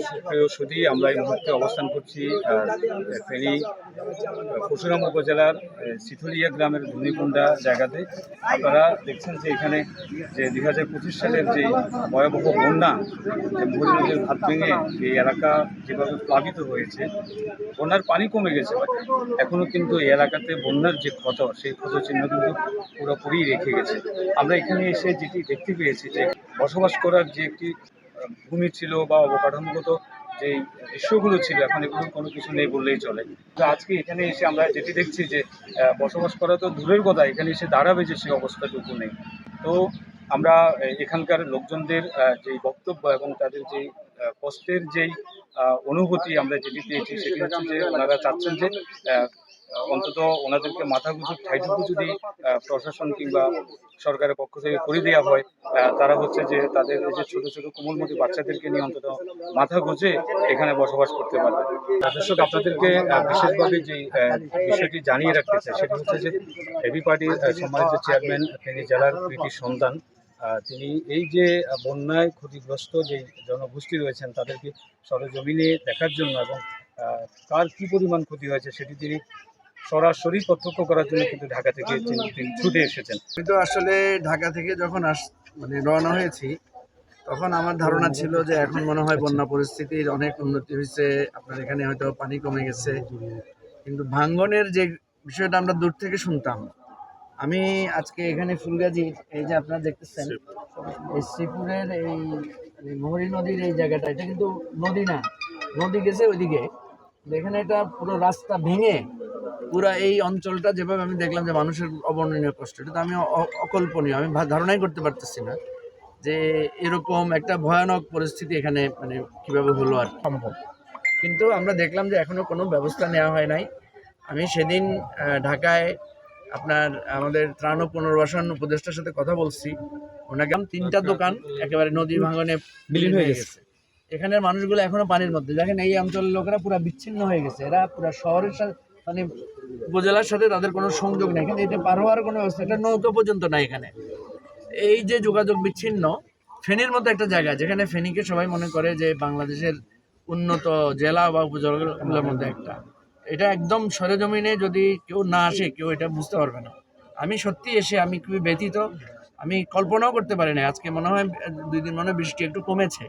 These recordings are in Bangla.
সুপ্রিয় সুধী, আমরা এই মুহূর্তে অবস্থান করছি ফেনী পরশুরাম উপজেলার সিথুলিয়া গ্রামের ধুনিকুণ্ডা জায়গাতে। আপনারা দেখছেন যে এখানে যে 2025 সালের যে ভয়াবহ বন্যা, যে মুহুরী নদীর ভাত ভেঙে এই এলাকা যেভাবে প্লাবিত হয়েছে, বন্যার পানি কমে গেছে, এখনও কিন্তু এই এলাকাতে বন্যার যে ক্ষত, সেই ক্ষত চিহ্ন কিন্তু পুরোপুরি রেখে গেছে। আমরা এখানে এসে যেটি দেখতে পেয়েছি যে বসবাস করার যে একটি ভূমি ছিল বা অবকাঠামোগত যেই দৃশ্যগুলো ছিল, এখন এগুলো কোনো কিছু নেই বললেই চলে। তো আজকে এখানে এসে আমরা যেটি দেখছি যে বসবাস করা তো দূরের কথা, এখানে এসে দাঁড়াবে যে সেই অবস্থাটুকু নেই। তো আমরা এখানকার লোকজনদের যেই বক্তব্য এবং তাদের যেই কষ্টের যেই অনুভূতি আমরা যেটি পেয়েছি, সেটি হচ্ছে যে ওনারা চাচ্ছেন যে অন্তত ওনাদেরকে মাথা গুঁজুর ঠাইটুকু যদি প্রশাসন কিংবা সরকারের পক্ষ থেকে করে দেওয়া হয়, তারা হচ্ছে যে তাদের এই যে ছোটো ছোটো কোমলমতি বাচ্চাদেরকে নিয়ে অন্তত মাথা গুঁজে এখানে বসবাস করতে পারবে। দর্শক, আপনাদেরকে বিশেষভাবে যেই বিষয়টি জানিয়ে রাখতে চাই সেটি হচ্ছে যে এবি পার্টির সম্মানিত চেয়ারম্যান ফেনী জেলার কৃতি সন্তান, তিনি এই যে বন্যায় ক্ষতিগ্রস্ত যে জনগোষ্ঠী রয়েছেন তাদেরকে সরেজমিনে দেখার জন্য এবং কার কী পরিমাণ ক্ষতি হয়েছে সেটি তিনি সরাসরি প্রত্যক্ষ করার জন্য কিন্তু ঢাকা থেকে তিনি ছুটে এসেছেন। কিন্তু আসলে ঢাকা থেকে যখন রওনা হয়েছি, তখন আমার ধারণা ছিল যে এখন মনে হয় বন্যা পরিস্থিতির অনেক উন্নতি হয়েছে, আপনার এখানে হয়তো পানি কমে গেছে। কিন্তু ভাঙ্গনের যে বিষয়টা আমরা দূর থেকে শুনতাম, আমি আজকে এখানে ফুলগাজী, এই যে আপনারা দেখতেছেন এই শ্রীপুরের এই মুহুরী নদীর এই জায়গাটা, এটা কিন্তু নদী না, নদী গেছে ওইদিকে। এখানে এটা পুরো রাস্তা ভেঙে পুরা এই অঞ্চলটা যেভাবে আমি দেখলাম যে মানুষের অবর্ণনীয় কষ্ট, এটা তো আমি অকল্পনীয়, আমি ধারণাই করতে পারতেছি না যে এরকম একটা ভয়ানক পরিস্থিতি এখানে মানে কিভাবে হলো আর সম্ভব। কিন্তু আমরা দেখলাম যে এখনো কোনো ব্যবস্থা নেওয়া হয় নাই। আমি সেদিন ঢাকায় আপনার আমাদের ত্রাণ ও পুনর্বাসন উপদেষ্টার সাথে কথা বলছি, ওনাকে 3টা দোকান একেবারে নদী ভাঙনে বিলীন হয়ে গেছে। এখানের মানুষগুলো এখনো পানির মধ্যে, দেখেন এই অঞ্চলের লোকেরা পুরো বিচ্ছিন্ন হয়ে গেছে, এরা পুরো শহরের সাথে মানে উপজেলার সাথে তাদের কোনো সংযোগ নেই, এখানে এটা পার হওয়ার কোনো ব্যবস্থা, এটা নৌকা পর্যন্ত নাই এখানে। এই যে যোগাযোগ বিচ্ছিন্ন, ফেনীর মতো একটা জায়গা যেখানে ফেনীকে সবাই মনে করে যে বাংলাদেশের উন্নত জেলা বা উপজেলাগুলোর মধ্যে একটা, এটা একদম সরেজমিনে যদি কেউ না আসে কেউ এটা বুঝতে পারবে না। আমি সত্যি এসে আমি খুবই ব্যথিত, আমি কল্পনাও করতে পারি না। আজকে মনে হয় 2 দিন মনে বৃষ্টি একটু কমেছে,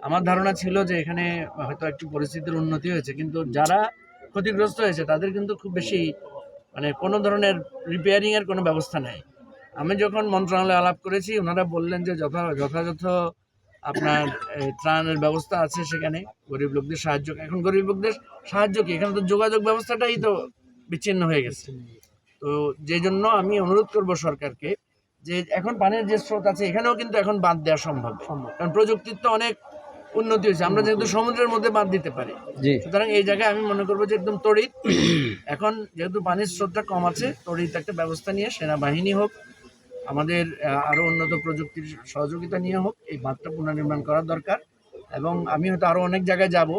আমার ধারণা ছিল যে এখানে হয়তো একটু পরিস্থিতির উন্নতি হয়েছে, কিন্তু যারা ক্ষতিগ্রস্ত হয়েছে তাদের কিন্তু খুব বেশি মানে কোনো ধরনের রিপেয়ারিংয়ের কোনো ব্যবস্থা নেই। আমি যখন মন্ত্রণালয়ে আলাপ করেছি, ওনারা বললেন যে যথাযথ আপনার ত্রাণের ব্যবস্থা আছে সেখানে, গরিব লোকদের সাহায্য। এখন গরিব লোকদের সাহায্য কি, এখানে তো যোগাযোগ ব্যবস্থাটাই তো বিচ্ছিন্ন হয়ে গেছে। তো যে জন্য আমি অনুরোধ করব সরকারকে যে এখন পানির যে স্রোত আছে এখানেও কিন্তু এখন বাঁধ দেওয়া সম্ভব, কারণ প্রযুক্তির তো অনেক উন্নতি হয়েছে, আমরা যেহেতু সমুদ্রের মধ্যে বাঁধ দিতে পারি, সুতরাং এই জায়গায় আমি মনে করবো যে একদম তড়িৎ এখন যেহেতু পানির স্রোতটা কম আছে, তড়িৎ একটা ব্যবস্থা নিয়ে সেনাবাহিনী হোক, আমাদের আরও উন্নত প্রযুক্তির সহযোগিতা নিয়ে হোক, এই বাঁধটা পুনর্নির্মাণ করার দরকার। এবং আমি হয়তো আরও অনেক জায়গায় যাব,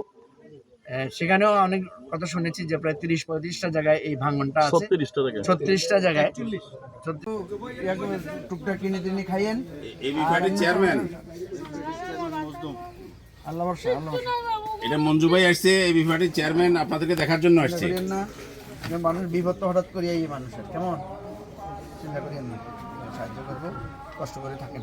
সেখানেও অনেক কথা শুনেছি যে প্রায় 30-35টা জায়গায় এই ভাঙনটা আছে, 36টা জায়গায়। টুকটাক কিনে তিনি খাইয়েন। চেয়ারম্যান আল্লাহ বর্ষা, আল্লাহ বর্ষা। এটা মঞ্জু ভাই আসছে, এই বিভাগের চেয়ারম্যান আপনাদেরকে দেখার জন্য আসছে না। মানুষ বিপদ হঠাৎ করে এই মানুষের কেমন চিন্তা করিয়েন না, সাহায্য করবো, কষ্ট করে থাকেন।